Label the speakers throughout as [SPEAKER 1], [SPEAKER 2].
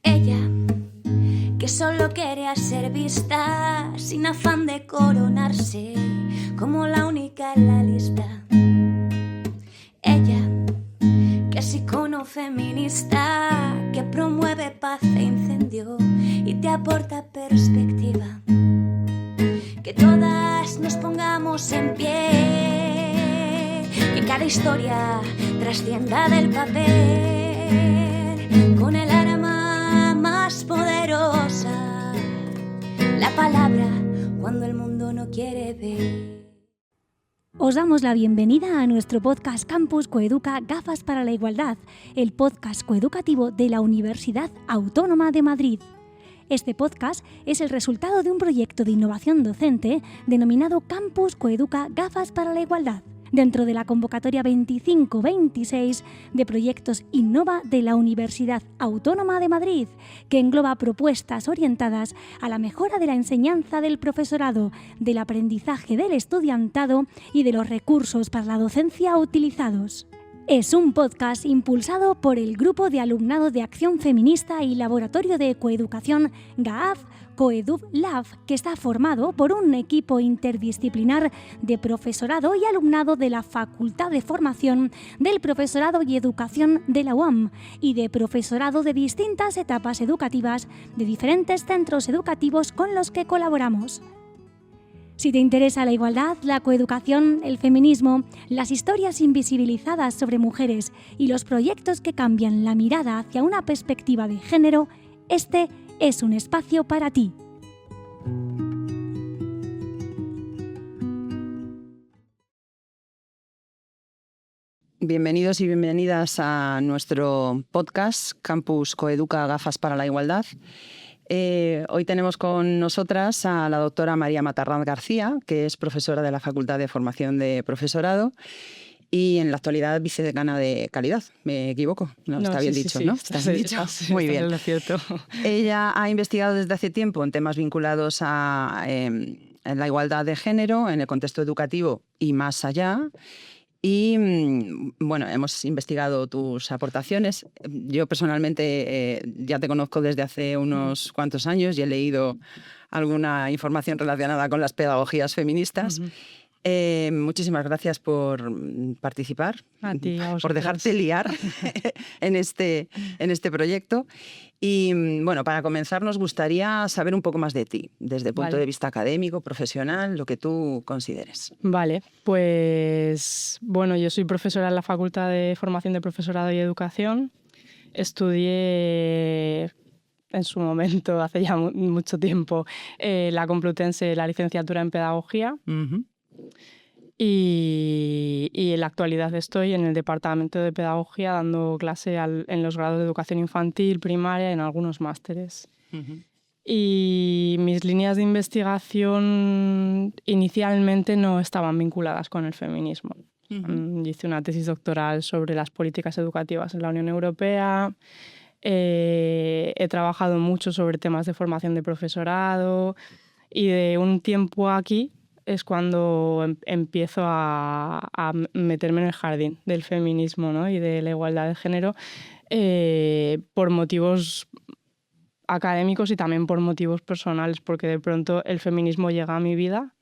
[SPEAKER 1] Ella, que solo quería ser vista sin afán de coronarse como la única en la lista. Ella, que es icono feminista, que promueve paz e incendio y te aporta perspectiva. Que todas nos pongamos en pie, que cada historia trascienda del papel con el arma más poderosa, la palabra cuando el mundo no quiere ver.
[SPEAKER 2] Os damos la bienvenida a nuestro podcast Campus Coeduca Gafas para la Igualdad, el podcast coeducativo de la Universidad Autónoma de Madrid. Este podcast es el resultado de un proyecto de innovación docente denominado Campus Coeduca Gafas para la Igualdad, dentro de la convocatoria 25-26 de proyectos Innova de la Universidad Autónoma de Madrid, que engloba propuestas orientadas a la mejora de la enseñanza del profesorado, del aprendizaje del estudiantado y de los recursos para la docencia utilizados. Es un podcast impulsado por el Grupo de Alumnado de Acción Feminista y Laboratorio de Coeducación GAAF Coeduv Lab, que está formado por un equipo interdisciplinar de profesorado y alumnado de la Facultad de Formación del Profesorado y Educación de la UAM y de profesorado de distintas etapas educativas de diferentes centros educativos con los que colaboramos. Si te interesa la igualdad, la coeducación, el feminismo, las historias invisibilizadas sobre mujeres y los proyectos que cambian la mirada hacia una perspectiva de género, este es un espacio para ti.
[SPEAKER 3] Bienvenidos y bienvenidas a nuestro podcast Campus Coeduca Gafas para la Igualdad. Hoy tenemos con nosotras a la doctora María Matarranz García, que es profesora de la Facultad de Formación de Profesorado y en la actualidad vicedecana de calidad. ¿Me equivoco? No, está bien dicho, ¿no?
[SPEAKER 4] Está bien dicho.
[SPEAKER 3] Muy bien.
[SPEAKER 4] Es lo cierto.
[SPEAKER 3] Ella ha investigado desde hace tiempo en temas vinculados a la igualdad de género en el contexto educativo y más allá. Y bueno, hemos investigado tus aportaciones. Yo personalmente ya te conozco desde hace unos cuantos años y he leído alguna información relacionada con las pedagogías feministas. Muchísimas gracias por participar,
[SPEAKER 4] a ti, a
[SPEAKER 3] por dejarte liar en este proyecto. Y bueno, para comenzar nos gustaría saber un poco más de ti, desde el punto de vista académico, profesional, lo que tú consideres.
[SPEAKER 4] Vale, pues bueno, yo soy profesora en la Facultad de Formación de Profesorado y Educación. Estudié en su momento, hace ya mucho tiempo, la Complutense, la licenciatura en Pedagogía. Uh-huh. Y en la actualidad estoy en el Departamento de Pedagogía dando clase en los grados de educación infantil, primaria y en algunos másteres. Uh-huh. Y mis líneas de investigación inicialmente no estaban vinculadas con el feminismo. Uh-huh. Hice una tesis doctoral sobre las políticas educativas en la Unión Europea. He trabajado mucho sobre temas de formación de profesorado y de un tiempo aquí es cuando empiezo a meterme en el jardín del feminismo, ¿no? Y de la igualdad de género por motivos académicos y también por motivos personales, porque de pronto el feminismo llega a mi vida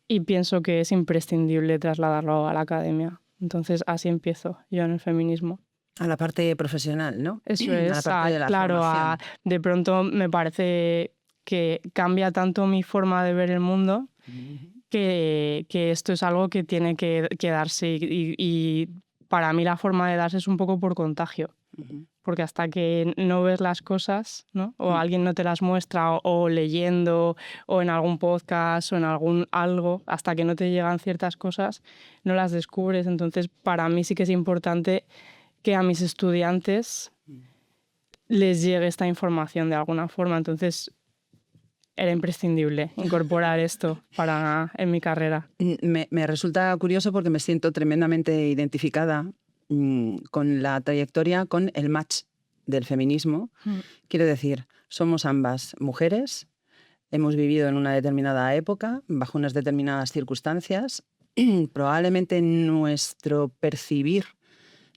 [SPEAKER 4] y pienso que es imprescindible trasladarlo a la academia. Entonces así empiezo yo en el feminismo.
[SPEAKER 3] A la parte profesional, ¿no?
[SPEAKER 4] Eso es,
[SPEAKER 3] a la parte de la formación.
[SPEAKER 4] De pronto me parece que cambia tanto mi forma de ver el mundo que esto es algo que tiene que darse y para mí la forma de darse es un poco por contagio. Uh-huh. Porque hasta que no ves las cosas, ¿no? O alguien no te las muestra o leyendo o en algún podcast o en algo, hasta que no te llegan ciertas cosas, no las descubres. Entonces, para mí sí que es importante que a mis estudiantes les llegue esta información de alguna forma. Entonces, era imprescindible incorporar esto en mi carrera.
[SPEAKER 3] Me resulta curioso porque me siento tremendamente identificada con la trayectoria, con el match del feminismo. Quiero decir, somos ambas mujeres, hemos vivido en una determinada época, bajo unas determinadas circunstancias. Probablemente nuestro percibir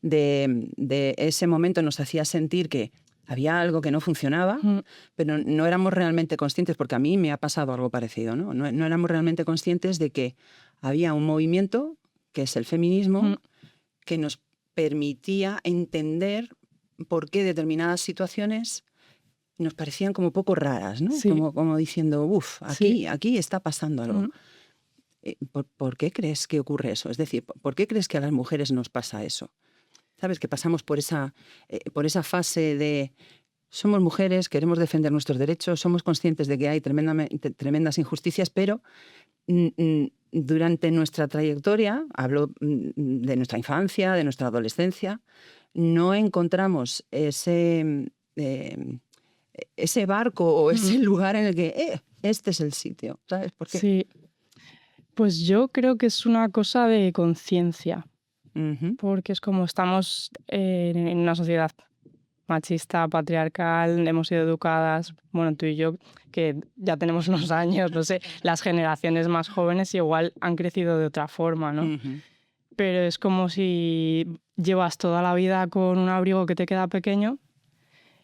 [SPEAKER 3] de ese momento nos hacía sentir que había algo que no funcionaba, pero no éramos realmente conscientes, porque a mí me ha pasado algo parecido, ¿no? No éramos realmente conscientes de que había un movimiento, que es el feminismo, que nos permitía entender por qué determinadas situaciones nos parecían como poco raras, ¿no?
[SPEAKER 4] Sí.
[SPEAKER 3] Como diciendo, aquí está pasando algo. ¿Por qué crees que ocurre eso? Es decir, ¿por qué crees que a las mujeres nos pasa eso? ¿Sabes? Que pasamos por esa fase de somos mujeres, queremos defender nuestros derechos, somos conscientes de que hay tremendas injusticias, pero durante nuestra trayectoria, hablo de nuestra infancia, de nuestra adolescencia, no encontramos ese barco o ese lugar en el que este es el sitio, ¿sabes? ¿Por qué?
[SPEAKER 4] Sí, pues yo creo que es una cosa de conciencia, porque es como estamos en una sociedad machista, patriarcal, hemos sido educadas, bueno, tú y yo, que ya tenemos unos años, no sé, las generaciones más jóvenes igual han crecido de otra forma, ¿no? Pero es como si llevas toda la vida con un abrigo que te queda pequeño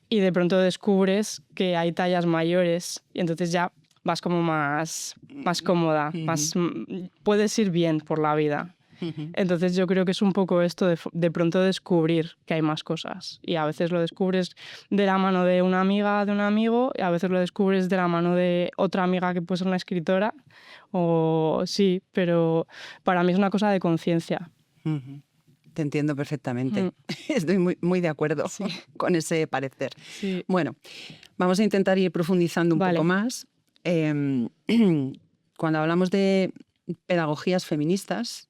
[SPEAKER 4] y de pronto descubres que hay tallas mayores y entonces ya vas como más cómoda, puedes ir bien por la vida. Entonces yo creo que es un poco esto de pronto descubrir que hay más cosas y a veces lo descubres de la mano de una amiga, de un amigo, y a veces lo descubres de la mano de otra amiga que puede ser una escritora, sí, pero para mí es una cosa de conciencia.
[SPEAKER 3] Te entiendo perfectamente. Estoy muy, muy de acuerdo con ese parecer.
[SPEAKER 4] Sí.
[SPEAKER 3] Bueno, vamos a intentar ir profundizando un poco más. Cuando hablamos de pedagogías feministas,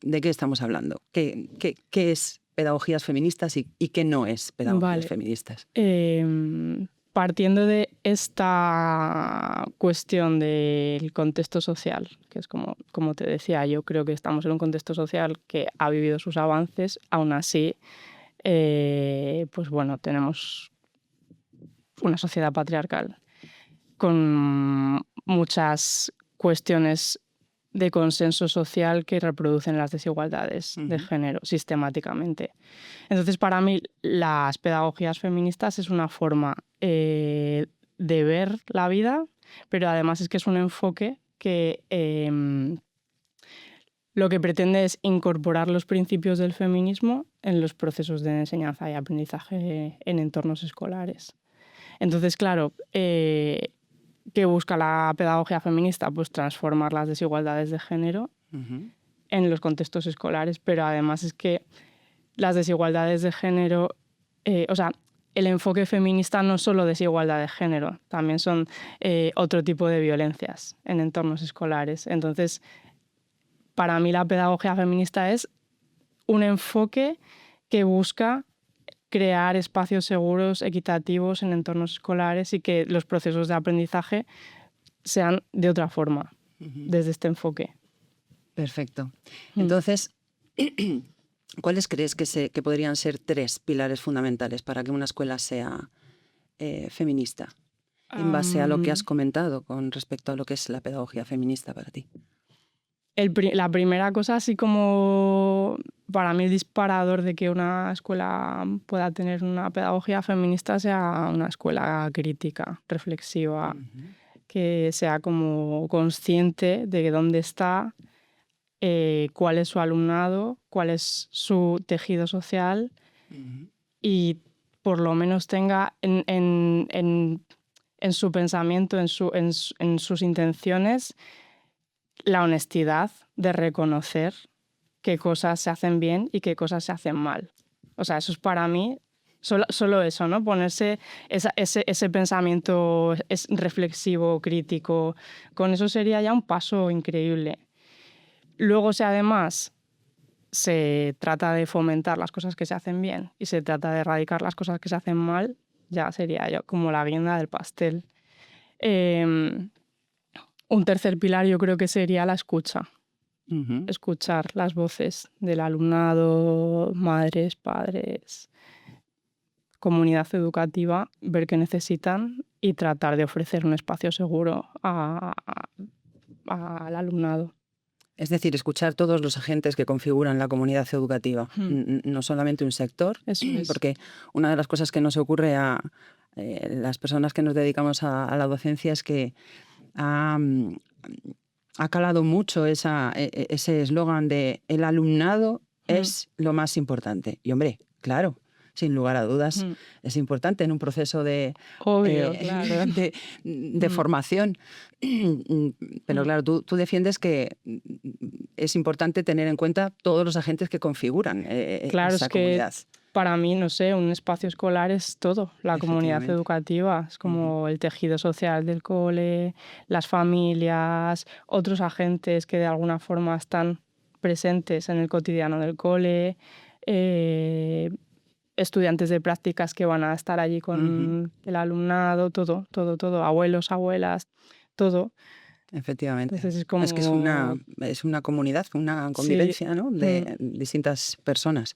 [SPEAKER 3] ¿de qué estamos hablando? ¿Qué es pedagogías feministas y qué no es pedagogías feministas?
[SPEAKER 4] Partiendo de esta cuestión del contexto social, que es como te decía, yo creo que estamos en un contexto social que ha vivido sus avances, aún así, pues bueno, tenemos una sociedad patriarcal con muchas cuestiones de consenso social que reproducen las desigualdades de género sistemáticamente. Entonces, para mí, las pedagogías feministas es una forma de ver la vida, pero además es que es un enfoque que lo que pretende es incorporar los principios del feminismo en los procesos de enseñanza y aprendizaje en entornos escolares. Entonces, claro, ¿qué busca la pedagogía feminista? Pues transformar las desigualdades de género en los contextos escolares, pero además es que las desigualdades de género, el enfoque feminista no es solo desigualdad de género, también son otro tipo de violencias en entornos escolares. Entonces, para mí la pedagogía feminista es un enfoque que busca crear espacios seguros, equitativos en entornos escolares y que los procesos de aprendizaje sean de otra forma, desde este enfoque.
[SPEAKER 3] Perfecto. Entonces, ¿cuáles crees que podrían ser 3 pilares fundamentales para que una escuela sea feminista? En base a lo que has comentado con respecto a lo que es la pedagogía feminista para ti.
[SPEAKER 4] La primera cosa, así como para mí el disparador de que una escuela pueda tener una pedagogía feminista sea una escuela crítica, reflexiva, que sea como consciente de dónde está, cuál es su alumnado, cuál es su tejido social y por lo menos tenga en su pensamiento, en sus intenciones, la honestidad de reconocer qué cosas se hacen bien y qué cosas se hacen mal. O sea, eso es para mí solo eso, ¿no? Ponerse ese pensamiento reflexivo, crítico, con eso sería ya un paso increíble. Luego, si además se trata de fomentar las cosas que se hacen bien y se trata de erradicar las cosas que se hacen mal, ya sería yo como la guinda del pastel. Un tercer pilar yo creo que sería la escucha. Escuchar las voces del alumnado, madres, padres, comunidad educativa, ver qué necesitan y tratar de ofrecer un espacio seguro al alumnado.
[SPEAKER 3] Es decir, escuchar todos los agentes que configuran la comunidad educativa, no solamente un sector,
[SPEAKER 4] Eso es.
[SPEAKER 3] porque una de las cosas que nos ocurre a las personas que nos dedicamos a la docencia es que ha calado mucho ese eslogan de el alumnado es lo más importante. Y hombre, claro, sin lugar a dudas, es importante en un proceso de,
[SPEAKER 4] Obvio, claro.
[SPEAKER 3] de formación. Pero claro, tú defiendes que es importante tener en cuenta todos los agentes que configuran
[SPEAKER 4] Claro,
[SPEAKER 3] esa
[SPEAKER 4] es que
[SPEAKER 3] comunidad.
[SPEAKER 4] para mí, no sé, un espacio escolar es todo, la comunidad educativa, es como el tejido social del cole, las familias, otros agentes que de alguna forma están presentes en el cotidiano del cole, estudiantes de prácticas que van a estar allí con el alumnado, todo, abuelos, abuelas, todo.
[SPEAKER 3] Efectivamente.
[SPEAKER 4] Entonces es como...
[SPEAKER 3] Es que es una comunidad, una convivencia,
[SPEAKER 4] Sí.
[SPEAKER 3] ¿no? De distintas personas.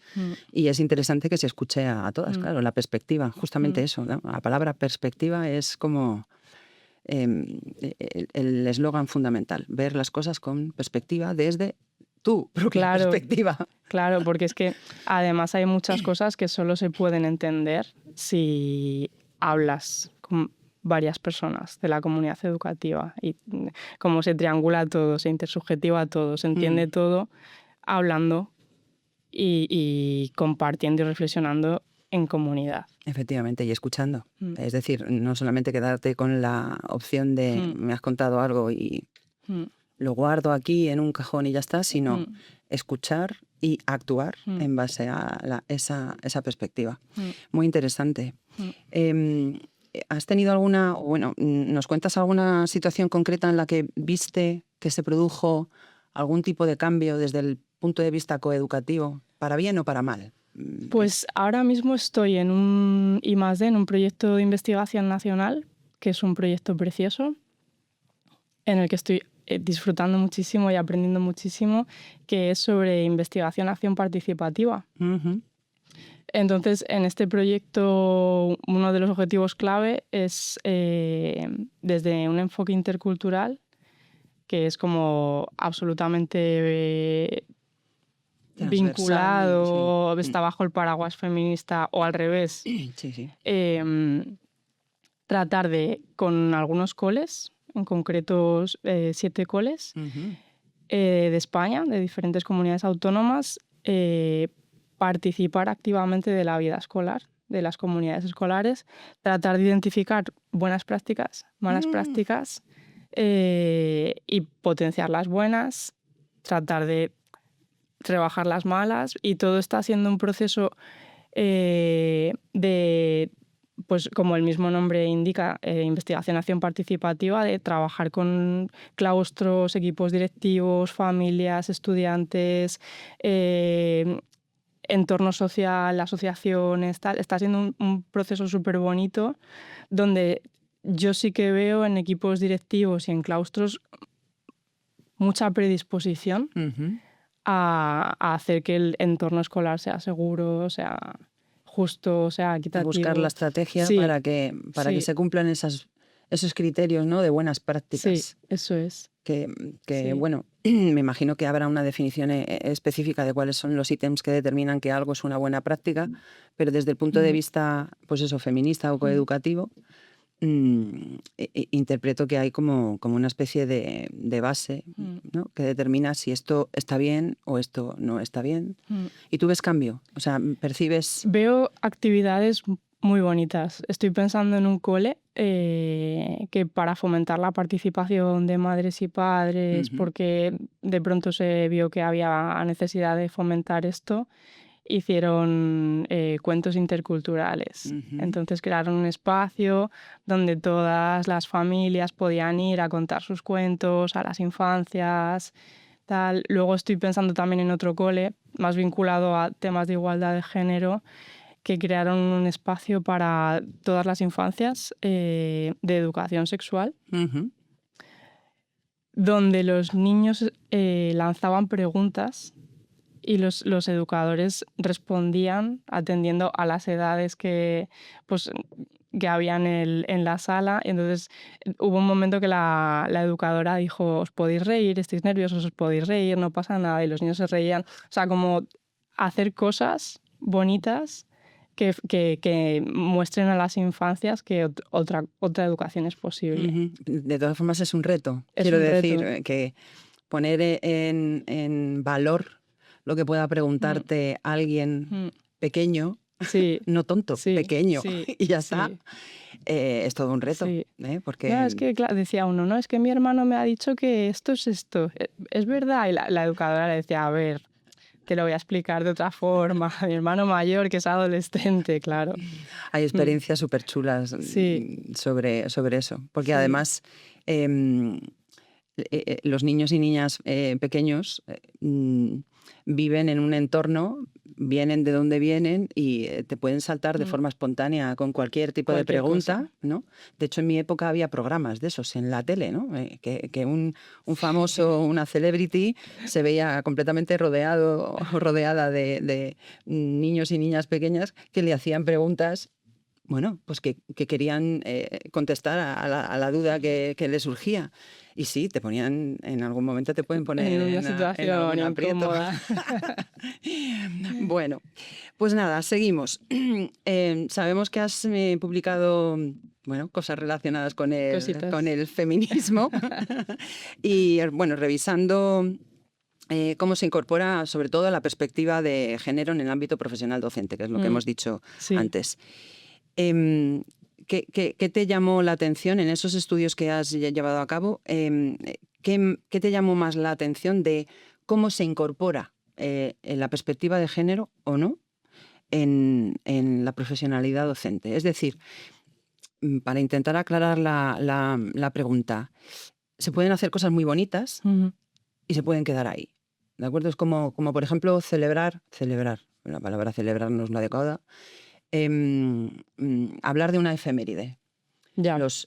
[SPEAKER 3] Y es interesante que se escuche a todas, claro, la perspectiva, justamente eso, ¿no? La palabra perspectiva es como el eslogan fundamental, ver las cosas con perspectiva desde tu propia perspectiva.
[SPEAKER 4] Claro, porque es que además hay muchas cosas que solo se pueden entender si hablas con varias personas de la comunidad educativa y cómo se triangula todo, se intersubjetiva todo, se entiende todo hablando y compartiendo y reflexionando en comunidad.
[SPEAKER 3] Efectivamente, y escuchando. Es decir, no solamente quedarte con la opción de me has contado algo y lo guardo aquí en un cajón y ya está, sino escuchar y actuar en base a esa perspectiva. Muy interesante. ¿Has tenido nos cuentas alguna situación concreta en la que viste que se produjo algún tipo de cambio desde el punto de vista coeducativo, para bien o para mal?
[SPEAKER 4] Pues ahora mismo estoy en un I+D, en un proyecto de investigación nacional, que es un proyecto precioso, en el que estoy disfrutando muchísimo y aprendiendo muchísimo, que es sobre investigación-acción participativa. Entonces, en este proyecto, uno de los objetivos clave es, desde un enfoque intercultural, que es como absolutamente vinculado, sí. Está bajo el paraguas feminista o al revés.
[SPEAKER 3] Sí.
[SPEAKER 4] Tratar de, con algunos coles, en concreto 7 coles de España, de diferentes comunidades autónomas, participar activamente de la vida escolar, de las comunidades escolares, tratar de identificar buenas prácticas, malas prácticas y potenciar las buenas, tratar de rebajar las malas, y todo está siendo un proceso de, pues como el mismo nombre indica, investigación-acción participativa, de trabajar con claustros, equipos directivos, familias, estudiantes, entorno social, asociaciones, tal. Está siendo un proceso súper bonito donde yo sí que veo en equipos directivos y en claustros mucha predisposición a hacer que el entorno escolar sea seguro, sea justo, sea equitativo.
[SPEAKER 3] Buscar la estrategia para que se cumplan esos criterios, ¿no?, de buenas prácticas.
[SPEAKER 4] Sí, eso es.
[SPEAKER 3] Bueno, me imagino que habrá una definición específica de cuáles son los ítems que determinan que algo es una buena práctica, pero desde el punto de vista, pues eso, feminista o coeducativo, interpreto que hay como una especie de base, ¿no?, que determina si esto está bien o esto no está bien. ¿Y tú ves cambio? O sea, ¿percibes...?
[SPEAKER 4] Veo actividades muy bonitas. Estoy pensando en un cole que, para fomentar la participación de madres y padres, porque de pronto se vio que había necesidad de fomentar esto, hicieron cuentos interculturales. Entonces crearon un espacio donde todas las familias podían ir a contar sus cuentos a las infancias, tal. Luego estoy pensando también en otro cole más vinculado a temas de igualdad de género, que crearon un espacio para todas las infancias de educación sexual, donde los niños lanzaban preguntas y los educadores respondían atendiendo a las edades que, pues, que había en la sala. Entonces hubo un momento que la educadora dijo, os podéis reír, estáis nerviosos, os podéis reír, no pasa nada. Y los niños se reían. O sea, como hacer cosas bonitas que muestren a las infancias que otra educación es posible.
[SPEAKER 3] De todas formas es un reto.
[SPEAKER 4] Es
[SPEAKER 3] Quiero
[SPEAKER 4] un
[SPEAKER 3] decir
[SPEAKER 4] reto.
[SPEAKER 3] que poner en valor lo que pueda preguntarte alguien pequeño,
[SPEAKER 4] Sí,
[SPEAKER 3] no tonto,
[SPEAKER 4] sí,
[SPEAKER 3] pequeño,
[SPEAKER 4] sí,
[SPEAKER 3] y ya está,
[SPEAKER 4] sí.
[SPEAKER 3] es todo un reto.
[SPEAKER 4] Sí.
[SPEAKER 3] Porque
[SPEAKER 4] No, es que decía uno, no, es que mi hermano me ha dicho que esto es esto. Es verdad. Y la educadora le decía, a ver, te lo voy a explicar de otra forma. Mi hermano mayor, que es adolescente, claro.
[SPEAKER 3] hay experiencias súper chulas
[SPEAKER 4] Sí.
[SPEAKER 3] sobre eso. Porque
[SPEAKER 4] Sí.
[SPEAKER 3] además los niños y niñas pequeños viven en un entorno, vienen de donde vienen y te pueden saltar de forma espontánea con cualquier tipo de pregunta, ¿no? De hecho, en mi época había programas de esos en la tele, ¿no? Que un famoso, una celebrity, se veía completamente rodeado o rodeada de niños y niñas pequeñas que le hacían preguntas, bueno, pues que querían contestar a la duda que le surgía. Y sí, te ponían, en algún momento te pueden poner
[SPEAKER 4] En una
[SPEAKER 3] en
[SPEAKER 4] situación
[SPEAKER 3] algún aprieto.
[SPEAKER 4] incómoda.
[SPEAKER 3] Bueno, pues nada, seguimos. Sabemos que has publicado, bueno, cosas relacionadas con
[SPEAKER 4] Cositas.
[SPEAKER 3] el feminismo. Y bueno, revisando cómo se incorpora sobre todo la perspectiva de género en el ámbito profesional docente, que es lo que hemos dicho
[SPEAKER 4] Sí.
[SPEAKER 3] antes. ¿Qué te llamó la atención en esos estudios que has llevado a cabo? ¿Qué te llamó más la atención de cómo se incorpora la perspectiva de género o no en la profesionalidad docente? Es decir, para intentar aclarar la pregunta, se pueden hacer cosas muy bonitas y se pueden quedar ahí. ¿De acuerdo? Es como por ejemplo, celebrar, la palabra celebrar no es la adecuada, hablar de una efeméride.
[SPEAKER 4] Ya.
[SPEAKER 3] Los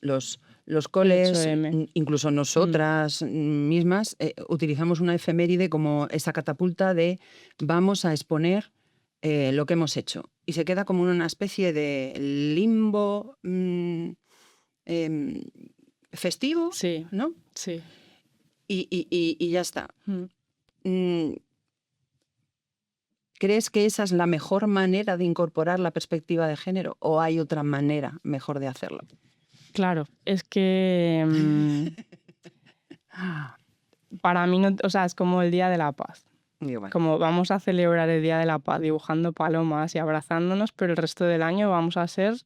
[SPEAKER 3] coles,
[SPEAKER 4] 8M.
[SPEAKER 3] incluso nosotras mismas, utilizamos una efeméride como esa catapulta de vamos a exponer lo que hemos hecho. Y se queda como una especie de limbo festivo,
[SPEAKER 4] Sí.
[SPEAKER 3] ¿no?
[SPEAKER 4] Sí.
[SPEAKER 3] Y ya está. ¿Crees que esa es la mejor manera de incorporar la perspectiva de género o hay otra manera mejor de hacerlo?
[SPEAKER 4] Claro, es que para mí, no, o sea, es como el Día de la Paz. Como vamos a celebrar el Día de la Paz dibujando palomas y abrazándonos, pero el resto del año vamos a ser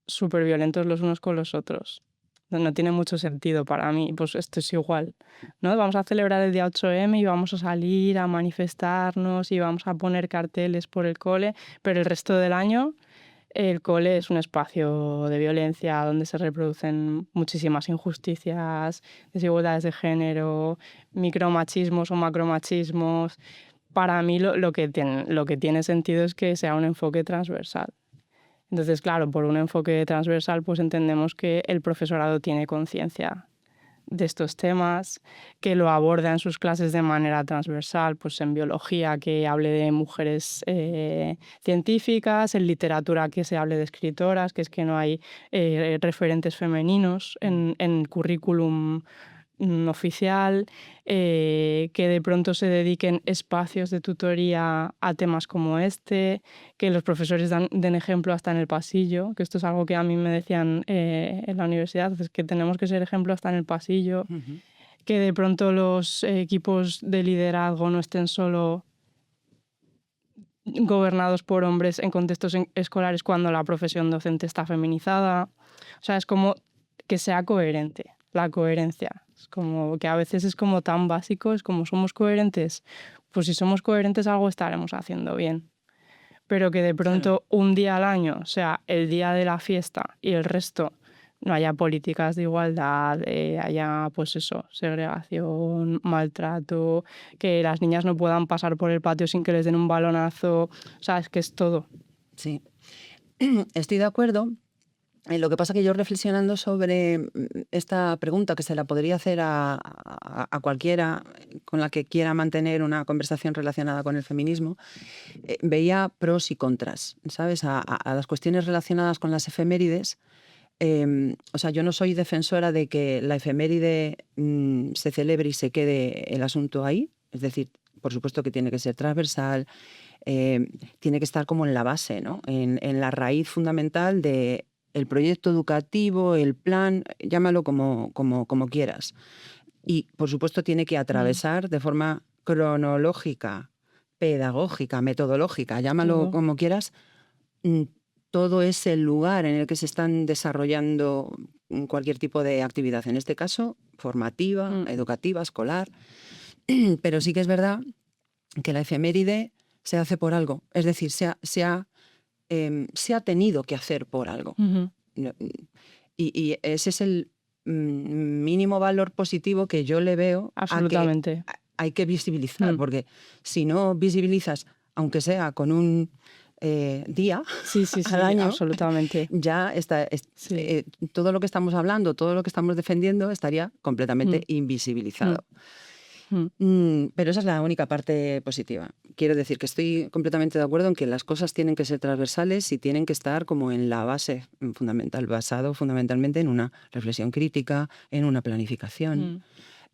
[SPEAKER 4] súper violentos los unos con los otros. No tiene mucho sentido para mí, pues esto es igual, ¿no? Vamos a celebrar el día 8M y vamos a salir a manifestarnos y vamos a poner carteles por el cole, pero el resto del año el cole es un espacio de violencia donde se reproducen muchísimas injusticias, desigualdades de género, micromachismos o macromachismos. Para mí lo que tiene sentido es que sea un enfoque transversal. Entonces, claro, por un enfoque transversal pues entendemos que el profesorado tiene conciencia de estos temas, que lo aborda en sus clases de manera transversal, pues en biología que hable de mujeres científicas, en literatura que se hable de escritoras, que es que no hay referentes femeninos en currículum oficial, que de pronto se dediquen espacios de tutoría a temas como este, que los profesores den ejemplo hasta en el pasillo, que esto es algo que a mí me decían en la universidad, es que tenemos que ser ejemplo hasta en el pasillo, que de pronto los equipos de liderazgo no estén solo gobernados por hombres en contextos escolares cuando la profesión docente está feminizada. O sea, es como que sea coherente, la coherencia. Es como que a veces es como tan básico, es como somos coherentes. Pues si somos coherentes algo estaremos haciendo bien. Pero que de pronto un día al año sea el día de la fiesta y el resto no haya políticas de igualdad, haya pues eso, segregación, maltrato, que las niñas no puedan pasar por el patio sin que les den un balonazo. O sea, es que es todo.
[SPEAKER 3] Sí, estoy de acuerdo. Lo que pasa es que yo reflexionando sobre esta pregunta, que se la podría hacer a cualquiera con la que quiera mantener una conversación relacionada con el feminismo, veía pros y contras, ¿sabes? A las cuestiones relacionadas con las efemérides, o sea, yo no soy defensora de que la efeméride se celebre y se quede el asunto ahí. Es decir, por supuesto que tiene que ser transversal, tiene que estar como en la base, ¿no? En la raíz fundamental del proyecto educativo, el plan, llámalo como quieras. Y, por supuesto, tiene que atravesar de forma cronológica, pedagógica, metodológica, llámalo como quieras, todo es el lugar en el que se están desarrollando cualquier tipo de actividad, en este caso formativa, educativa, escolar. Pero sí que es verdad que la efeméride se hace por algo, es decir, se ha tenido que hacer por algo. Y ese es el mínimo valor positivo que yo le veo.
[SPEAKER 4] Absolutamente.
[SPEAKER 3] A que hay que visibilizar, porque si no visibilizas, aunque sea con un día al año,
[SPEAKER 4] absolutamente.
[SPEAKER 3] Ya está, todo lo que estamos hablando, todo lo que estamos defendiendo estaría completamente invisibilizado. Pero esa es la única parte positiva. Quiero decir que estoy completamente de acuerdo en que las cosas tienen que ser transversales y tienen que estar como en la base fundamental, basado fundamentalmente en una reflexión crítica, en una planificación,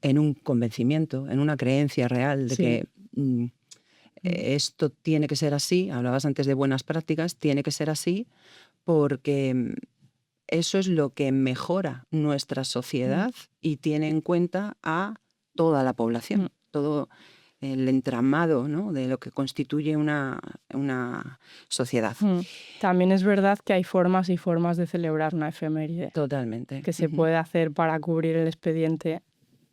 [SPEAKER 3] en un convencimiento, en una creencia real de que esto tiene que ser así. Hablabas antes de buenas prácticas, tiene que ser así porque eso es lo que mejora nuestra sociedad y tiene en cuenta a toda la población, todo el entramado, ¿no?, de lo que constituye una sociedad.
[SPEAKER 4] También es verdad que hay formas y formas de celebrar una efeméride.
[SPEAKER 3] Totalmente.
[SPEAKER 4] Que se puede hacer para cubrir el expediente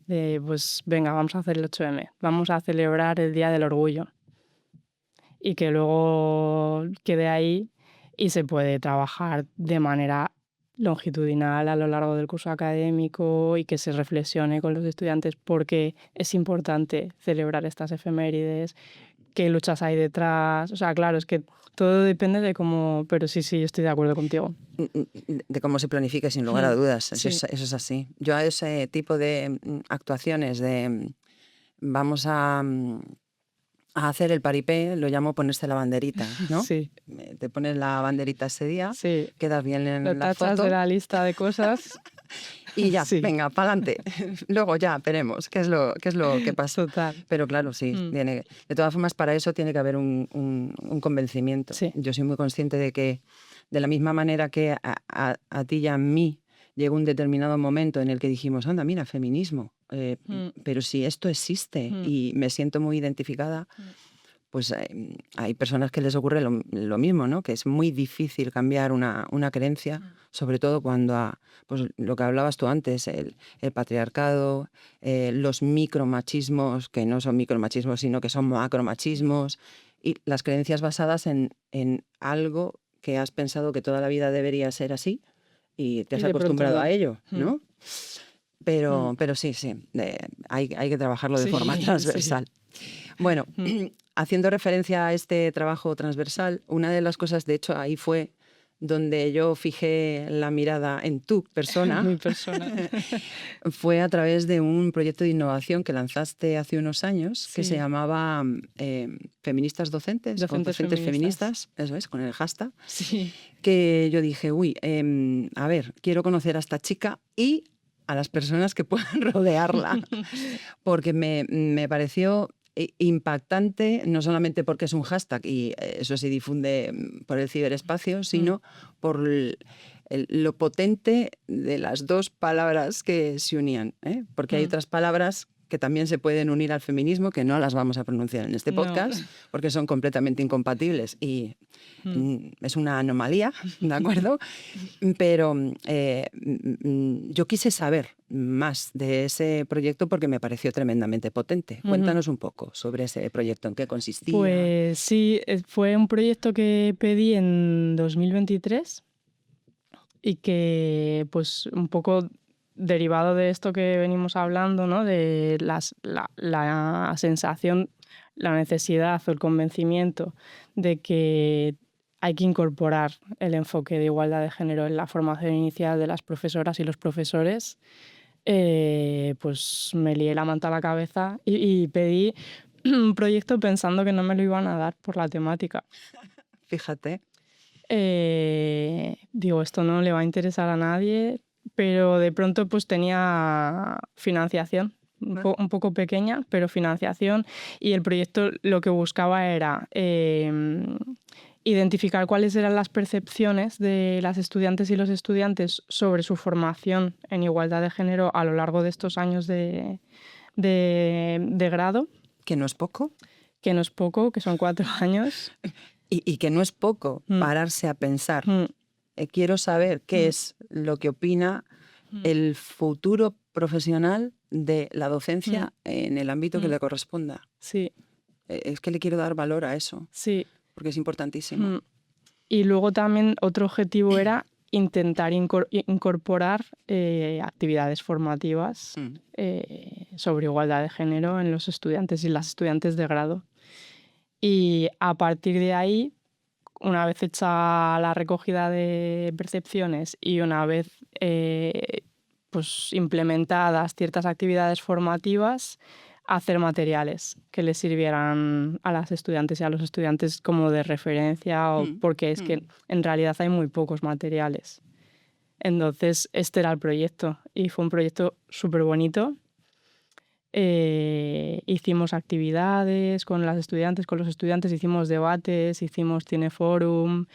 [SPEAKER 4] de, pues venga, vamos a hacer el 8M, vamos a celebrar el Día del Orgullo. Y que luego quede ahí y se puede trabajar de manera longitudinal a lo largo del curso académico y que se reflexione con los estudiantes porque es importante celebrar estas efemérides, qué luchas hay detrás. O sea, claro, es que todo depende de cómo... Pero sí, yo estoy de acuerdo contigo.
[SPEAKER 3] De cómo se planifique, sin lugar a dudas. Eso es así. Yo a ese tipo de actuaciones de vamos a hacer el paripé, lo llamo ponerse la banderita, ¿no?
[SPEAKER 4] Sí.
[SPEAKER 3] Te pones la banderita ese día, quedas bien en la foto.
[SPEAKER 4] Lo tachas de la lista de cosas.
[SPEAKER 3] Y ya, venga, para adelante. Luego ya veremos qué es lo que pasa.
[SPEAKER 4] Total.
[SPEAKER 3] Pero claro, sí, de todas formas, para eso tiene que haber un convencimiento.
[SPEAKER 4] Sí.
[SPEAKER 3] Yo soy muy consciente de que, de la misma manera que a ti y a mí llegó un determinado momento en el que dijimos, anda, mira, feminismo, pero si esto existe y me siento muy identificada, pues hay personas que les ocurre lo mismo, ¿no? Que es muy difícil cambiar una creencia, sobre todo cuando pues lo que hablabas tú antes, el patriarcado, los micromachismos, que no son micromachismos, sino que son macromachismos, y las creencias basadas en algo que has pensado que toda la vida debería ser así y te has acostumbrado a ello, ¿no? Pero sí, hay que trabajarlo de forma transversal. Bueno, haciendo referencia a este trabajo transversal, una de las cosas, de hecho, ahí fue donde yo fijé la mirada en tu persona.
[SPEAKER 4] Mi persona.
[SPEAKER 3] Fue a través de un proyecto de innovación que lanzaste hace unos años que se llamaba Feministas Docentes,
[SPEAKER 4] Docentes
[SPEAKER 3] feministas, eso es, con el hashtag.
[SPEAKER 4] Sí.
[SPEAKER 3] Que yo dije, a ver, quiero conocer a esta chica y a las personas que puedan rodearla, porque me pareció impactante, no solamente porque es un hashtag y eso se difunde por el ciberespacio, sino por lo potente de las dos palabras que se unían, porque hay otras palabras que también se pueden unir al feminismo, que no las vamos a pronunciar en este podcast, porque son completamente incompatibles y es una anomalía, ¿de acuerdo? Pero yo quise saber más de ese proyecto porque me pareció tremendamente potente. Cuéntanos un poco sobre ese proyecto, en qué consistía.
[SPEAKER 4] Pues sí, fue un proyecto que pedí en 2023 y que, pues, un poco derivado de esto que venimos hablando, ¿no? De la sensación, la necesidad o el convencimiento de que hay que incorporar el enfoque de igualdad de género en la formación inicial de las profesoras y los profesores, pues me lié la manta a la cabeza y pedí un proyecto pensando que no me lo iban a dar por la temática.
[SPEAKER 3] Fíjate.
[SPEAKER 4] digo, esto no le va a interesar a nadie, pero de pronto pues tenía financiación, un poco pequeña, pero financiación, y el proyecto lo que buscaba era identificar cuáles eran las percepciones de las estudiantes y los estudiantes sobre su formación en igualdad de género a lo largo de estos años de grado.
[SPEAKER 3] Que no es poco.
[SPEAKER 4] Que no es poco, que son 4 años.
[SPEAKER 3] Y que no es poco pararse a pensar. Quiero saber qué es lo que opina el futuro profesional de la docencia en el ámbito que le corresponda.
[SPEAKER 4] Sí.
[SPEAKER 3] Es que le quiero dar valor a eso.
[SPEAKER 4] Sí.
[SPEAKER 3] Porque es importantísimo.
[SPEAKER 4] Y luego también otro objetivo era intentar incorporar actividades formativas sobre igualdad de género en los estudiantes y las estudiantes de grado. Y a partir de ahí, una vez hecha la recogida de percepciones y una vez pues implementadas ciertas actividades formativas, hacer materiales que les sirvieran a las estudiantes y a los estudiantes como de referencia, porque es que en realidad hay muy pocos materiales. Entonces, este era el proyecto y fue un proyecto súper bonito. Hicimos actividades con las estudiantes, con los estudiantes, hicimos debates, hicimos cineforum,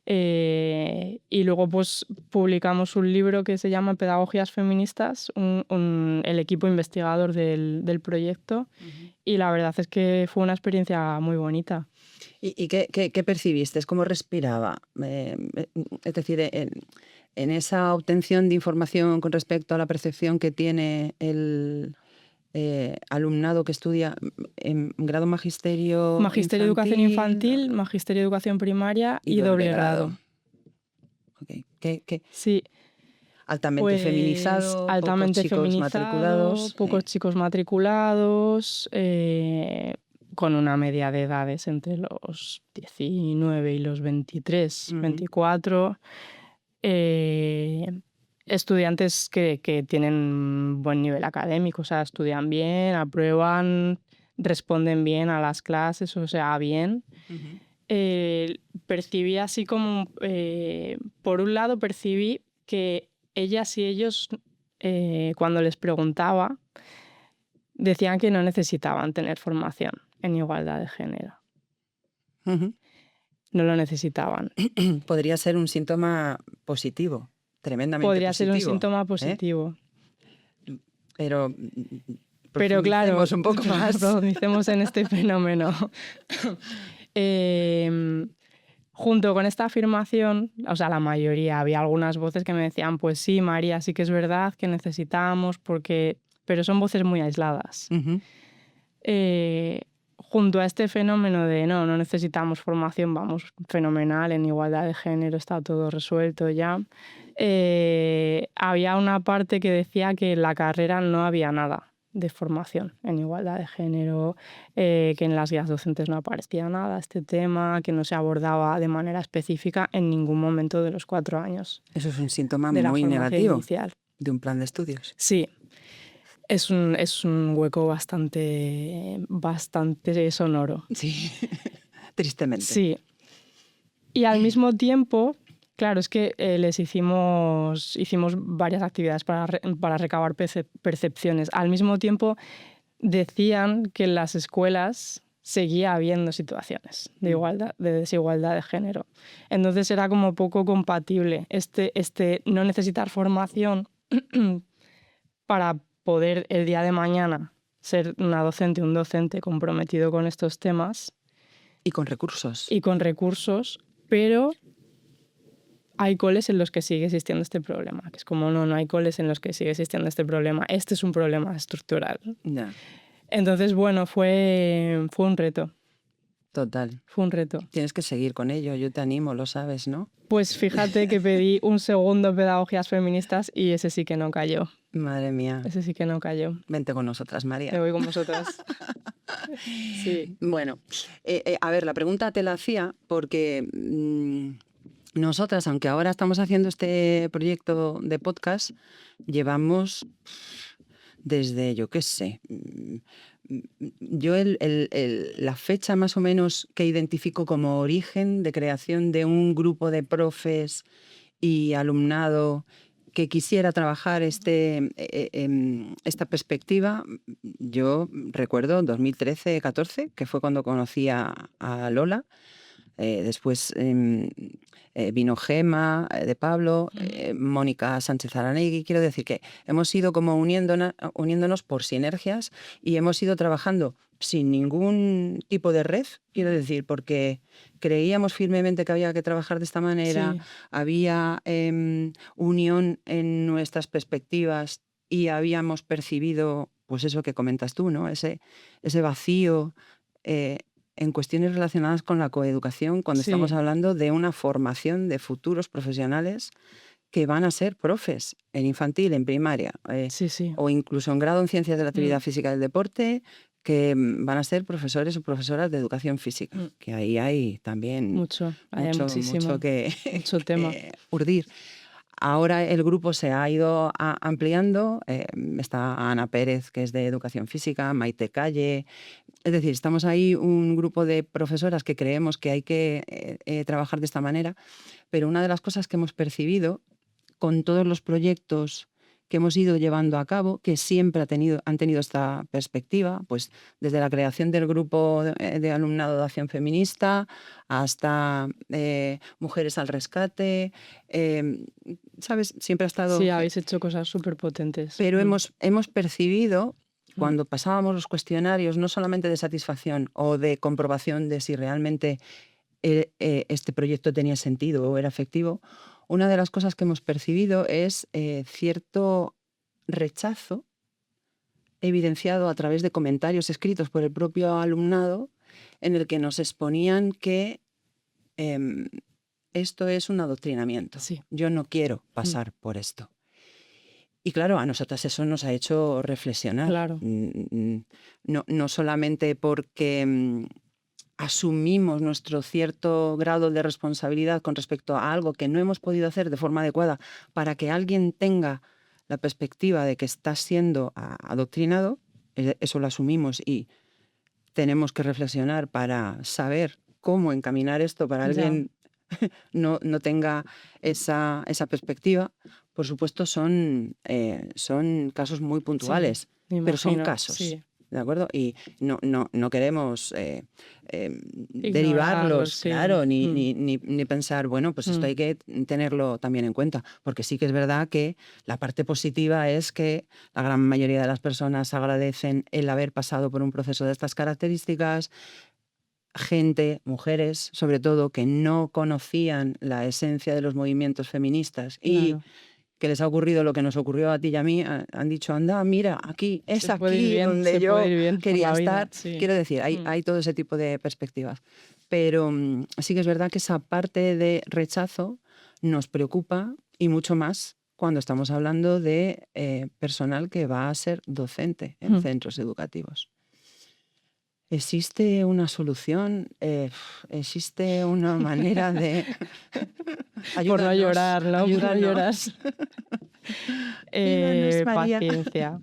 [SPEAKER 4] y luego pues publicamos un libro que se llama Pedagogías Feministas, el equipo investigador del proyecto, y la verdad es que fue una experiencia muy bonita.
[SPEAKER 3] ¿Y qué percibiste? ¿Cómo respiraba? Es decir, en esa obtención de información con respecto a la percepción que tiene el alumnado que estudia en grado magisterio
[SPEAKER 4] educación infantil, magisterio educación primaria y doble grado.
[SPEAKER 3] Okay.
[SPEAKER 4] Sí.
[SPEAKER 3] Altamente
[SPEAKER 4] pues,
[SPEAKER 3] feminizado,
[SPEAKER 4] altamente
[SPEAKER 3] pocos chicos matriculados.
[SPEAKER 4] Pocos chicos matriculados, con una media de edades entre los 19 y los 23, 24. Estudiantes que tienen buen nivel académico, o sea, estudian bien, aprueban, responden bien a las clases, o sea, bien. Percibí así como, por un lado percibí que ellas y ellos, cuando les preguntaba, decían que no necesitaban tener formación en igualdad de género. No lo necesitaban.
[SPEAKER 3] Podría ser un síntoma positivo. Tremendamente
[SPEAKER 4] podría
[SPEAKER 3] positivo,
[SPEAKER 4] ser un síntoma positivo.
[SPEAKER 3] Pero
[SPEAKER 4] claro,
[SPEAKER 3] un poco más.
[SPEAKER 4] Profundicemos en este fenómeno. Junto con esta afirmación, o sea, la mayoría, había algunas voces que me decían, pues sí, María, sí que es verdad que necesitamos, pero son voces muy aisladas. Junto a este fenómeno de no necesitamos formación, vamos, fenomenal, en igualdad de género está todo resuelto ya, había una parte que decía que en la carrera no había nada de formación en igualdad de género, que en las guías docentes no aparecía nada este tema, que no se abordaba de manera específica en ningún momento de los 4 años.
[SPEAKER 3] Eso es un síntoma muy negativo
[SPEAKER 4] inicial
[SPEAKER 3] de un plan de estudios.
[SPEAKER 4] Sí. Es un hueco bastante sonoro.
[SPEAKER 3] Sí, tristemente.
[SPEAKER 4] Sí. Y al mismo tiempo, claro, es que les hicimos varias actividades para recabar percepciones. Al mismo tiempo, decían que en las escuelas seguía habiendo situaciones de desigualdad de género. Entonces era como poco compatible este no necesitar formación para poder el día de mañana ser una docente, un docente comprometido con estos temas.
[SPEAKER 3] Y con recursos.
[SPEAKER 4] Pero hay coles en los que sigue existiendo este problema. Que es como, no hay coles en los que sigue existiendo este problema. Este es un problema estructural.
[SPEAKER 3] Ya.
[SPEAKER 4] Entonces, bueno, fue un reto.
[SPEAKER 3] Total.
[SPEAKER 4] Fue un reto.
[SPEAKER 3] Tienes que seguir con ello, yo te animo, lo sabes, ¿no?
[SPEAKER 4] Pues fíjate que pedí un segundo Pedagogías Feministas y ese sí que no cayó.
[SPEAKER 3] Madre mía.
[SPEAKER 4] Ese sí que no cayó.
[SPEAKER 3] Vente con nosotras, María.
[SPEAKER 4] Me voy con vosotras. Sí.
[SPEAKER 3] Bueno, a ver, la pregunta te la hacía porque nosotras, aunque ahora estamos haciendo este proyecto de podcast, llevamos desde, yo qué sé, Yo la fecha más o menos que identifico como origen de creación de un grupo de profes y alumnado que quisiera trabajar esta perspectiva, yo recuerdo 2013-14, que fue cuando conocí a Lola. Después vino Gema de Pablo, Mónica Sánchez Aranegui. Quiero decir que hemos ido como uniéndonos por sinergias y hemos ido trabajando sin ningún tipo de red, quiero decir, porque creíamos firmemente que había que trabajar de esta manera, había unión en nuestras perspectivas y habíamos percibido, pues eso que comentas tú, ¿no? Ese vacío en cuestiones relacionadas con la coeducación, cuando estamos hablando de una formación de futuros profesionales que van a ser profes en infantil, en primaria, o incluso en grado en ciencias de la actividad física y del deporte, que van a ser profesores o profesoras de educación física, que ahí hay también
[SPEAKER 4] mucho
[SPEAKER 3] que
[SPEAKER 4] tema.
[SPEAKER 3] urdir. Ahora el grupo se ha ido ampliando, está Ana Pérez, que es de educación física, Maite Calle. Es decir, estamos ahí un grupo de profesoras que creemos que hay que trabajar de esta manera, pero una de las cosas que hemos percibido con todos los proyectos que hemos ido llevando a cabo, que siempre han tenido esta perspectiva, pues desde la creación del grupo de alumnado de acción feminista hasta Mujeres al Rescate, ¿sabes? Siempre ha estado...
[SPEAKER 4] Sí, habéis hecho cosas súper potentes.
[SPEAKER 3] Pero hemos percibido, cuando pasábamos los cuestionarios, no solamente de satisfacción o de comprobación de si realmente este proyecto tenía sentido o era efectivo, una de las cosas que hemos percibido es cierto rechazo evidenciado a través de comentarios escritos por el propio alumnado en el que nos exponían que esto es un adoctrinamiento.
[SPEAKER 4] Sí.
[SPEAKER 3] Yo no quiero pasar por esto. Y claro, a nosotras eso nos ha hecho reflexionar.
[SPEAKER 4] Claro.
[SPEAKER 3] No solamente porque asumimos nuestro cierto grado de responsabilidad con respecto a algo que no hemos podido hacer de forma adecuada para que alguien tenga la perspectiva de que está siendo adoctrinado, eso lo asumimos y tenemos que reflexionar para saber cómo encaminar esto para alguien no tenga esa perspectiva. Por supuesto, son casos muy puntuales, pero son casos. Sí. ¿De acuerdo? Y no queremos derivarlos, claro, ni pensar, bueno, pues esto hay que tenerlo también en cuenta, porque sí que es verdad que la parte positiva es que la gran mayoría de las personas agradecen el haber pasado por un proceso de estas características. Gente, mujeres, sobre todo, que no conocían la esencia de los movimientos feministas y que les ha ocurrido lo que nos ocurrió a ti y a mí, han dicho, anda, mira, aquí, es aquí donde yo quería estar. Sí. Quiero decir, hay todo ese tipo de perspectivas. Pero sí que es verdad que esa parte de rechazo nos preocupa y mucho más cuando estamos hablando de personal que va a ser docente en centros educativos. ¿Existe una solución? ¿Existe una manera de...?
[SPEAKER 4] Por no llorar, ¿no? Por no llorar. Paciencia.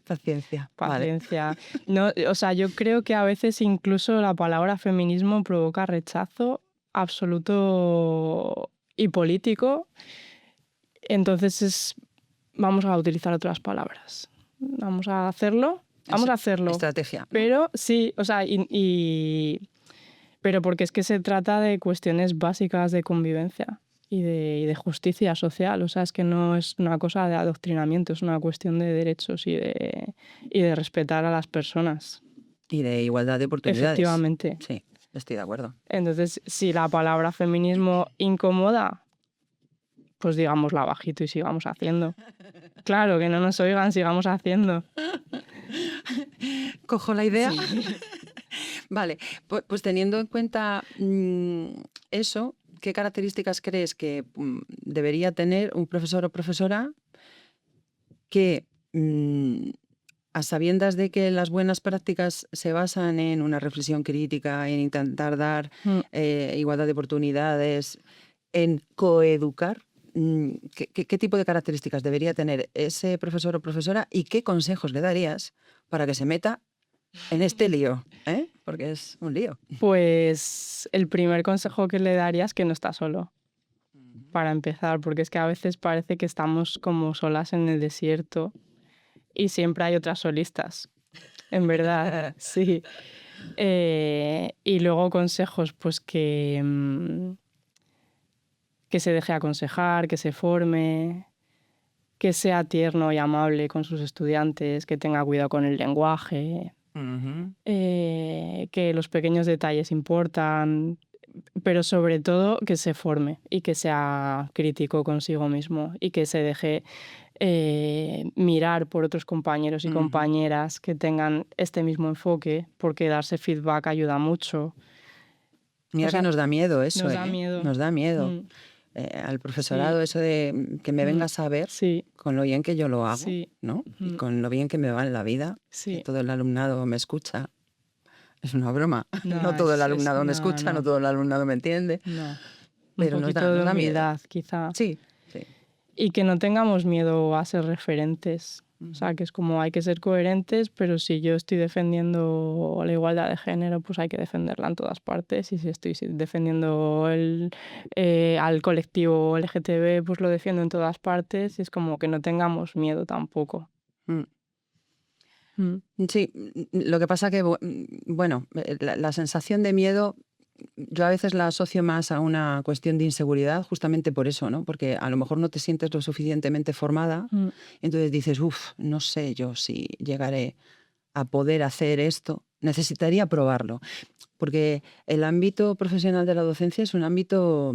[SPEAKER 3] Paciencia.
[SPEAKER 4] Paciencia. Vale. No, o sea, yo creo que a veces incluso la palabra feminismo provoca rechazo absoluto y político. Entonces vamos a utilizar otras palabras. Vamos a hacerlo. Vamos a hacerlo.
[SPEAKER 3] Estrategia.
[SPEAKER 4] Pero sí, o sea, pero porque es que se trata de cuestiones básicas de convivencia y de justicia social. O sea, es que no es una cosa de adoctrinamiento, es una cuestión de derechos y de respetar a las personas.
[SPEAKER 3] Y de igualdad de oportunidades.
[SPEAKER 4] Efectivamente.
[SPEAKER 3] Sí, estoy de acuerdo.
[SPEAKER 4] Entonces, si la palabra feminismo incomoda, pues digámosla bajito y sigamos haciendo. Claro, que no nos oigan, sigamos haciendo.
[SPEAKER 3] ¿Cojo la idea?
[SPEAKER 4] Sí.
[SPEAKER 3] Vale, pues teniendo en cuenta eso, ¿qué características crees que debería tener un profesor o profesora que, a sabiendas de que las buenas prácticas se basan en una reflexión crítica, en intentar dar igualdad de oportunidades, en coeducar, ¿qué tipo de características debería tener ese profesor o profesora y qué consejos le darías para que se meta en este lío, ¿eh? Porque es un lío.
[SPEAKER 4] Pues el primer consejo que le daría es que no está solo, para empezar, porque es que a veces parece que estamos como solas en el desierto y siempre hay otras solistas, en verdad, sí. Y luego consejos, pues que se deje aconsejar, que se forme, que sea tierno y amable con sus estudiantes, que tenga cuidado con el lenguaje, que los pequeños detalles importan, pero sobre todo que se forme y que sea crítico consigo mismo y que se deje mirar por otros compañeros y compañeras que tengan este mismo enfoque, porque darse feedback ayuda mucho.
[SPEAKER 3] Mira, o sea, que nos da miedo eso,
[SPEAKER 4] nos da miedo.
[SPEAKER 3] Nos da miedo. Al profesorado eso de que me vengas a ver con lo bien que yo lo hago, ¿no? Y con lo bien que me va en la vida, que todo el alumnado me escucha. Es una broma. No todo el alumnado me escucha, no todo el alumnado me entiende.
[SPEAKER 4] No.
[SPEAKER 3] Pero
[SPEAKER 4] un poquito de humildad, quizá.
[SPEAKER 3] Sí.
[SPEAKER 4] Y que no tengamos miedo a ser referentes. O sea, que es como hay que ser coherentes, pero si yo estoy defendiendo la igualdad de género, pues hay que defenderla en todas partes. Y si estoy defendiendo al colectivo LGTB, pues lo defiendo en todas partes. Y es como que no tengamos miedo tampoco.
[SPEAKER 3] Sí, lo que pasa que, bueno, la sensación de miedo yo a veces la asocio más a una cuestión de inseguridad, justamente por eso, ¿no? Porque a lo mejor no te sientes lo suficientemente formada, entonces dices, no sé yo si llegaré a poder hacer esto, necesitaría probarlo. Porque el ámbito profesional de la docencia es un ámbito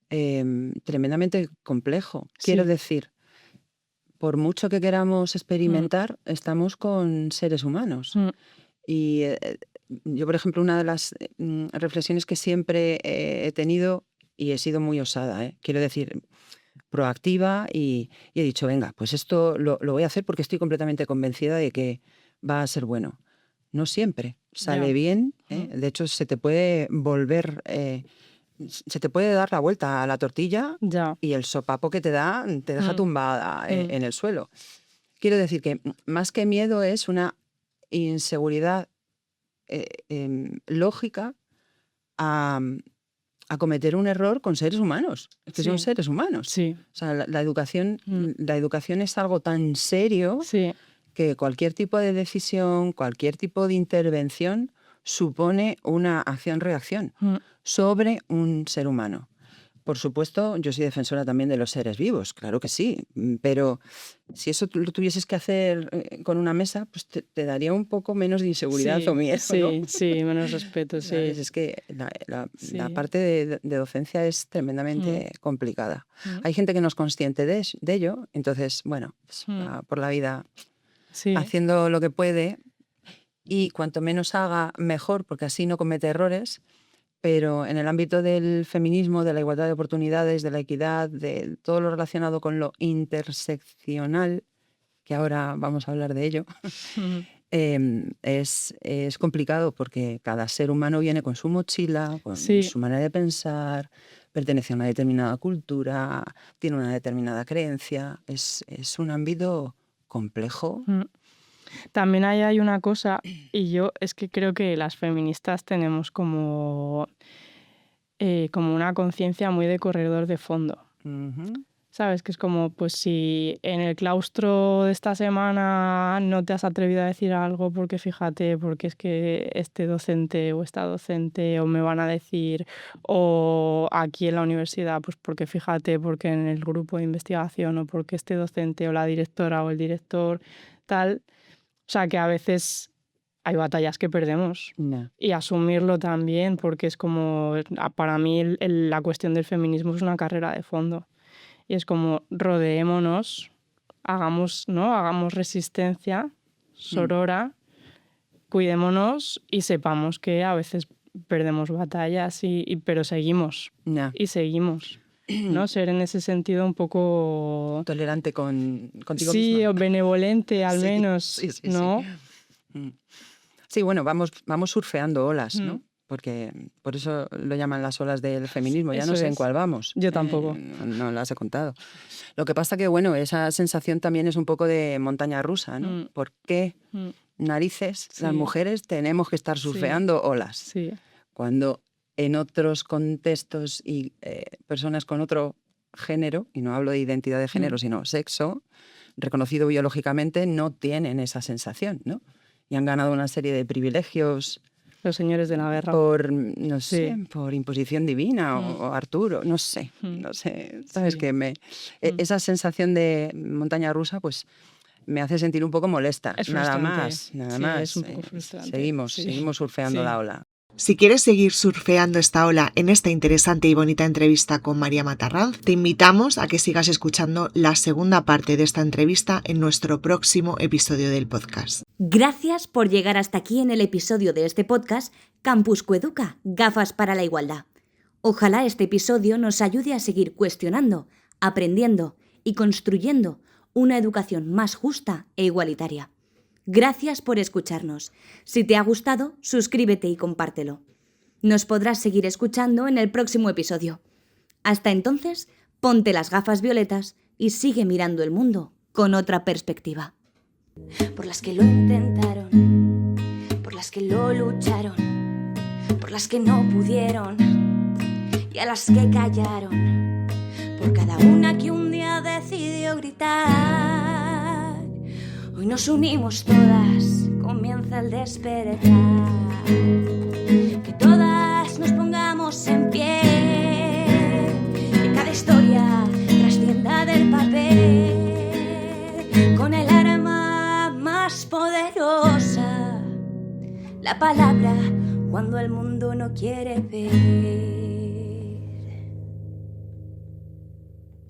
[SPEAKER 3] tremendamente complejo. Quiero decir, por mucho que queramos experimentar, estamos con seres humanos. Y yo, por ejemplo, una de las reflexiones que siempre he tenido, y he sido muy osada, quiero decir, proactiva, y he dicho, venga, pues esto lo voy a hacer porque estoy completamente convencida de que va a ser bueno. No siempre sale bien, de hecho se te puede volver, se te puede dar la vuelta a la tortilla y el sopapo que te da te deja tumbada en el suelo. Quiero decir que más que miedo es una inseguridad lógica a cometer un error con seres humanos. Es que son seres humanos.
[SPEAKER 4] Sí.
[SPEAKER 3] O sea, la educación es algo tan serio que cualquier tipo de decisión, cualquier tipo de intervención supone una acción-reacción sobre un ser humano. Por supuesto, yo soy defensora también de los seres vivos, claro que sí, pero si eso lo tuvieses que hacer con una mesa, pues te daría un poco menos de inseguridad o miedo, ¿no?
[SPEAKER 4] Sí, menos respeto, sí.
[SPEAKER 3] Es que la parte de docencia es tremendamente complicada. Hay gente que no es consciente de ello, entonces, bueno, pues, va por la vida haciendo lo que puede y cuanto menos haga, mejor, porque así no comete errores. Pero en el ámbito del feminismo, de la igualdad de oportunidades, de la equidad, de todo lo relacionado con lo interseccional, que ahora vamos a hablar de ello, es complicado porque cada ser humano viene con su mochila, con su manera de pensar, pertenece a una determinada cultura, tiene una determinada creencia. Es un ámbito complejo.
[SPEAKER 4] También hay una cosa, y yo es que creo que las feministas tenemos como una conciencia muy de corredor de fondo. ¿Sabes? Que es como, pues si en el claustro de esta semana no te has atrevido a decir algo porque fíjate, porque es que este docente o esta docente o me van a decir, o aquí en la universidad, pues porque fíjate, porque en el grupo de investigación o porque este docente o la directora o el director tal... O sea, que a veces hay batallas que perdemos y asumirlo también, porque es como, para mí la cuestión del feminismo es una carrera de fondo. Y es como, rodeémonos, hagamos resistencia sorora, cuidémonos y sepamos que a veces perdemos batallas, pero seguimos y seguimos. ¿No? Ser en ese sentido un poco...
[SPEAKER 3] Tolerante contigo misma.
[SPEAKER 4] Sí, o benevolente al menos, ¿no?
[SPEAKER 3] Sí, bueno, vamos surfeando olas, ¿no? Porque por eso lo llaman las olas del feminismo. Ya no sé en cuál vamos.
[SPEAKER 4] Yo tampoco.
[SPEAKER 3] No las he contado. Lo que pasa que, bueno, esa sensación también es un poco de montaña rusa, ¿no? ¿Por qué narices,
[SPEAKER 4] Sí.
[SPEAKER 3] las mujeres tenemos que estar surfeando olas.
[SPEAKER 4] Sí.
[SPEAKER 3] Cuando en otros contextos y personas con otro género, y no hablo de identidad de género, sino sexo, reconocido biológicamente, no tienen esa sensación, ¿no? Y han ganado una serie de privilegios
[SPEAKER 4] Los señores de la guerra.
[SPEAKER 3] por, no sé,
[SPEAKER 4] Sí.
[SPEAKER 3] por imposición divina o Arturo, no sé, sabes
[SPEAKER 4] Sí.
[SPEAKER 3] que esa sensación de montaña rusa, pues me hace sentir un poco molesta,
[SPEAKER 4] Es
[SPEAKER 3] nada
[SPEAKER 4] frustrante.
[SPEAKER 3] más, nada
[SPEAKER 4] Sí,
[SPEAKER 3] más.
[SPEAKER 4] es un poco frustrante.
[SPEAKER 3] Seguimos surfeando
[SPEAKER 4] Sí.
[SPEAKER 3] la ola.
[SPEAKER 5] Si quieres seguir surfeando esta ola en esta interesante y bonita entrevista con María Matarranz, te invitamos a que sigas escuchando la segunda parte de esta entrevista en nuestro próximo episodio del podcast.
[SPEAKER 1] Gracias por llegar hasta aquí en el episodio de este podcast Campus Coeduca, Gafas para la Igualdad. Ojalá este episodio nos ayude a seguir cuestionando, aprendiendo y construyendo una educación más justa e igualitaria. Gracias por escucharnos. Si te ha gustado, suscríbete y compártelo. Nos podrás seguir escuchando en el próximo episodio. Hasta entonces, ponte las gafas violetas y sigue mirando el mundo con otra perspectiva. Por las que lo intentaron, por las que lo lucharon, por las que no pudieron y a las que callaron, por cada una que un día decidió gritar. Hoy nos unimos todas, comienza el despertar. Que todas nos pongamos en pie, que cada historia trascienda del papel, con el arma más poderosa, la palabra cuando el mundo no quiere ver.